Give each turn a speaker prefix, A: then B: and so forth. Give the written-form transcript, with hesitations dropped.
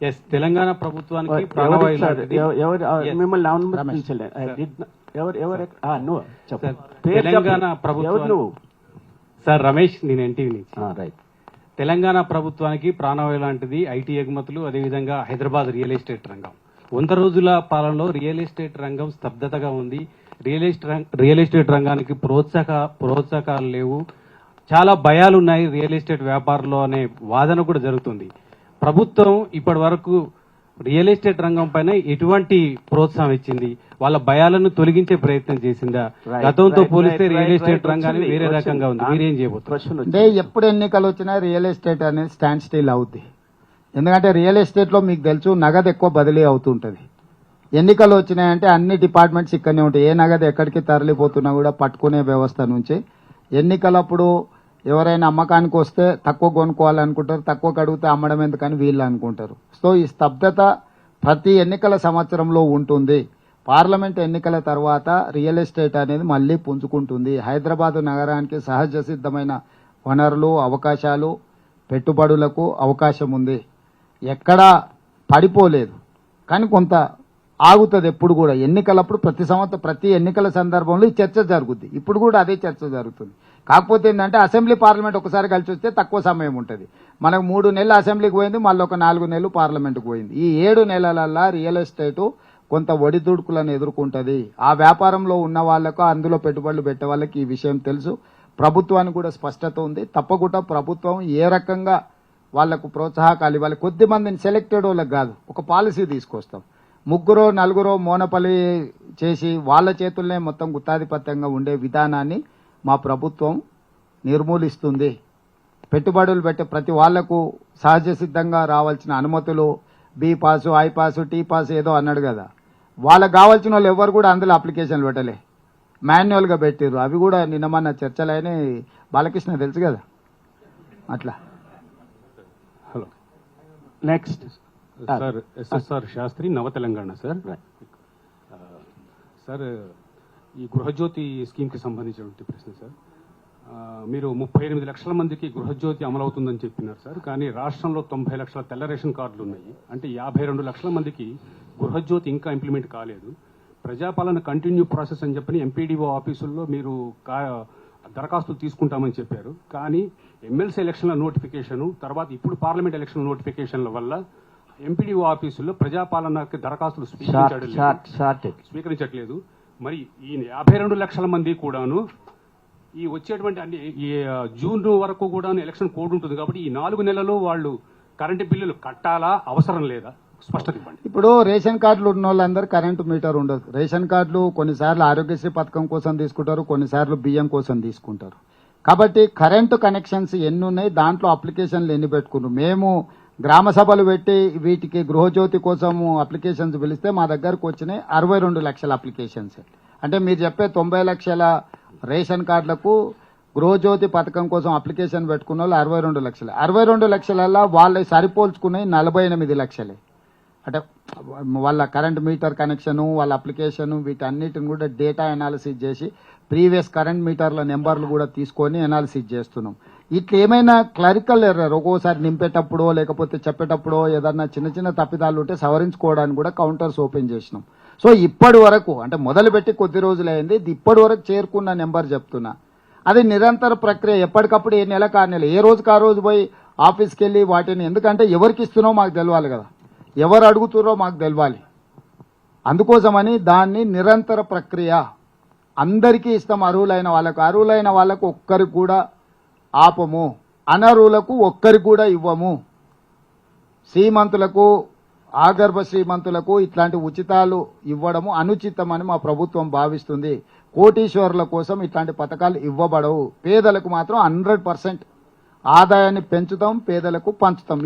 A: Yes, Telangana ప్రభుత్వానికి తెలంగాణ ప్రభుత్వం sir Ramesh, నేను ఎన్టీవీ నుంచి. తెలంగాణ ప్రభుత్వానికి ప్రాణవాయు లాంటిది ఐటీ ఎగుమతులు, అదేవిధంగా హైదరాబాద్ రియల్ ఎస్టేట్ రంగం. 100 రోజుల పాలనలో రియల్ ఎస్టేట్ రంగం స్తబ్దతగా ఉంది. రియల్ ఎస్టేట్ రంగానికి ప్రోత్సాహకాలు లేవు. చాలా భయాలున్నాయి రియల్ ఎస్టేట్ వ్యాపారంలో అనే వాదన కూడా జరుగుతుంది. ప్రభుత్వం ఇప్పటి వరకు రియల్ ఎస్టేట్ రంగం పైన ఎటువంటి ప్రోత్సాహం ఇచ్చింది? వాళ్ళ భయాలను తొలగించే ప్రయత్నం చేసిందా? గతంతో పోలిస్తే రియల్ ఎస్టేట్ రంగాన్ని వేరే రకంగా ఉంది. మీరేం చేయబోతున్నారు?
B: అంటే ఎప్పుడు ఎన్నికలు వచ్చినా రియల్ ఎస్టేట్ అనేది స్టాండ్ స్టిల్ అవుద్ది. ఎందుకంటే రియల్ ఎస్టేట్ లో మీకు తెలుసు నగదు ఎక్కువ బదిలీ అవుతుంటది. ఎన్నికలు వచ్చినాయంటే అన్ని డిపార్ట్మెంట్స్ ఇక్కడనే ఉంటాయి. ఏ నగదు ఎక్కడికి తరలిపోతున్నా కూడా పట్టుకునే వ్యవస్థ నుంచి ఎన్నికలప్పుడు ఎవరైనా అమ్మకానికి వస్తే తక్కువ కొనుక్కోవాలనుకుంటారు, తక్కువ కడిగితే అమ్మడం ఎందుకని వీళ్ళు అనుకుంటారు. సో ఈ స్తబ్దత ప్రతి ఎన్నికల సంవత్సరంలో ఉంటుంది. పార్లమెంట్ ఎన్నికల తర్వాత రియల్ ఎస్టేట్ అనేది మళ్లీ పుంజుకుంటుంది. హైదరాబాద్ నగరానికి సహజ సిద్ధమైన వనరులు, అవకాశాలు, పెట్టుబడులకు అవకాశం ఉంది. ఎక్కడా పడిపోలేదు, కానీ కొంత ఆగుతుంది. ఎప్పుడు కూడా ఎన్నికలప్పుడు ప్రతి ఎన్నికల సందర్భంలో ఈ చర్చ జరుగుద్ది. ఇప్పుడు కూడా అదే చర్చ జరుగుతుంది. కాకపోతే ఏంటంటే అసెంబ్లీ పార్లమెంట్ ఒకసారి కలిసి వస్తే తక్కువ సమయం ఉంటుంది. మనకు 3 నెలలు అసెంబ్లీకి పోయింది, మళ్ళీ ఒక 4 నెలలు పార్లమెంట్కి పోయింది. ఈ 7 నెలలల్లా రియల్ ఎస్టేటు కొంత ఒడిదుడుకులను ఎదుర్కొంటుంది. ఆ వ్యాపారంలో ఉన్న వాళ్లకు, అందులో పెట్టుబడులు పెట్టే వాళ్ళకి ఈ విషయం తెలుసు. ప్రభుత్వానికి కూడా స్పష్టత ఉంది. తప్పకుండా ప్రభుత్వం ఏ రకంగా వాళ్లకు ప్రోత్సాహకాలు ఇవ్వాలి. కొద్ది మందిని సెలెక్టెడ్ వాళ్ళకి కాదు, ఒక పాలసీ తీసుకొస్తాం. 3 4 మోనపల్లి చేసి వాళ్ళ చేతుల్నే మొత్తం గుత్తాధిపత్యంగా ఉండే విధానాన్ని మా ప్రభుత్వం నిర్మూలిస్తుంది. పెట్టుబడులు పెట్టే ప్రతి వాళ్లకు సహజ సిద్ధంగా రావాల్సిన అనుమతులు, B pass, I pass, T pass ఏదో అన్నాడు కదా, వాళ్ళకు కావాల్సిన వాళ్ళు ఎవరు కూడా అందులో అప్లికేషన్లు పెట్టలే, మాన్యువల్గా పెట్టిర్రు. అవి కూడా నిన్నమన్న చర్చలైన బాలకృష్ణ తెలుసు కదా. అట్లా
A: hello next sir SSR Shastri, Nava Telangana. Sir ఈ గృహజ్యోతి స్కీమ్కి సంబంధించినటువంటి ప్రశ్న సార్. మీరు 38 లక్షల మందికి గృహజ్యోతి అమలవుతుందని చెప్పినారు సార్, కానీ రాష్ట్రంలో 90 లక్షల తెల్ల రేషన్ కార్డులు ఉన్నాయి. అంటే 52 లక్షల మందికి గృహజ్యోతి ఇంకా ఇంప్లిమెంట్ కాలేదు. ప్రజాపాలన కంటిన్యూ ప్రాసెస్ అని చెప్పని ఎంపీడీఓ ఆఫీసుల్లో మీరు దరఖాస్తులు తీసుకుంటామని చెప్పారు. కానీ ఎమ్మెల్సీ ఎలక్షన్ల నోటిఫికేషను, తర్వాత ఇప్పుడు పార్లమెంట్ ఎలక్షన్ నోటిఫికేషన్ల వల్ల ఎంపీడీఓ ఆఫీసుల్లో ప్రజాపాలనకి దరఖాస్తులు స్వీకరించట్లేదు. మరి ఈ 52 లక్షల మంది కూడాను ఈ వచ్చేటువంటి అంటే ఈ జూన్ వరకు కూడా ఎలక్షన్ కోడ్ ఉంటుంది కాబట్టి ఈ 4 నెలలు వాళ్ళు కరెంటు బిల్లులు కట్టాలా, అవసరం లేదా? స్పష్టత ఇవ్వండి.
B: ఇప్పుడు రేషన్ కార్డులు ఉన్న వాళ్ళందరూ కరెంటు మీటర్ ఉండదు. రేషన్ కార్డులు కొన్నిసార్లు ఆరోగ్యశ్రీ పథకం కోసం తీసుకుంటారు, కొన్నిసార్లు బియ్యం కోసం తీసుకుంటారు. కాబట్టి కరెంటు కనెక్షన్స్ ఎన్ని ఉన్నాయి, దాంట్లో అప్లికేషన్లు ఎన్ని పెట్టుకున్నారు. మేము గ్రామ సభలు పెట్టి వీటికి గృహజ్యోతి కోసము అప్లికేషన్స్ పిలిస్తే మా దగ్గరకు వచ్చినాయి 62 లక్షల అప్లికేషన్స్. అంటే మీరు చెప్పే 90 లక్షల రేషన్ కార్డులకు గృహజ్యోతి పథకం కోసం అప్లికేషన్ పెట్టుకున్న వాళ్ళు 62 లక్షలు. 62 లక్షలలో వాళ్ళ సరిపోల్చుకునే 48 లక్షలే. అంటే వాళ్ళ కరెంట్ మీటర్ కనెక్షను, వాళ్ళ అప్లికేషను, వీటన్నిటిని కూడా డేటా అనాలిసిస్ చేసి ప్రీవియస్ కరెంట్ మీటర్ల నెంబర్లు కూడా తీసుకొని అనాలిసిస్ చేస్తున్నాం. ఇట్లా ఏమైనా క్లరికల్ ఎర్రర్ ఒక్కోసారి నింపేటప్పుడో లేకపోతే చెప్పేటప్పుడో ఏదన్నా చిన్న చిన్న తప్పిదాలు ఉంటే సవరించుకోవడానికి కూడా కౌంటర్స్ ఓపెన్ చేసినాం. సో ఇప్పటి వరకు అంటే మొదలుపెట్టి కొద్ది రోజులైంది, ఇప్పటి వరకు చేరుకున్న నెంబర్ చెప్తున్నా. అది నిరంతర ప్రక్రియ. ఎప్పటికప్పుడు ఏ నెల కా నెల ఏ రోజుకి ఆ రోజు పోయి ఆఫీస్కి వెళ్ళి వాటిని, ఎందుకంటే ఎవరికి ఇస్తున్నారో మాకు తెలియాలి కదా, ఎవరు అడుగుతున్నారో మాకు తెలియాలి. అందుకోసమని దాన్ని నిరంతర ప్రక్రియ అందరికీ ఇస్తాం. అర్హులైన వాళ్ళకు ఒక్కరికి కూడా ఆపము, అనర్హులకు ఒక్కరికి కూడా ఇవ్వము. శ్రీమంతులకు, ఆగర్భ శ్రీమంతులకు ఇట్లాంటి ఉచితాలు ఇవ్వడము అనుచితమని మా ప్రభుత్వం భావిస్తుంది. కోటీశ్వరుల కోసం ఇట్లాంటి పథకాలు ఇవ్వబడవు. పేదలకు మాత్రం 100% ఆదాయాన్ని పెంచుతాం, పేదలకు పంచుతాం.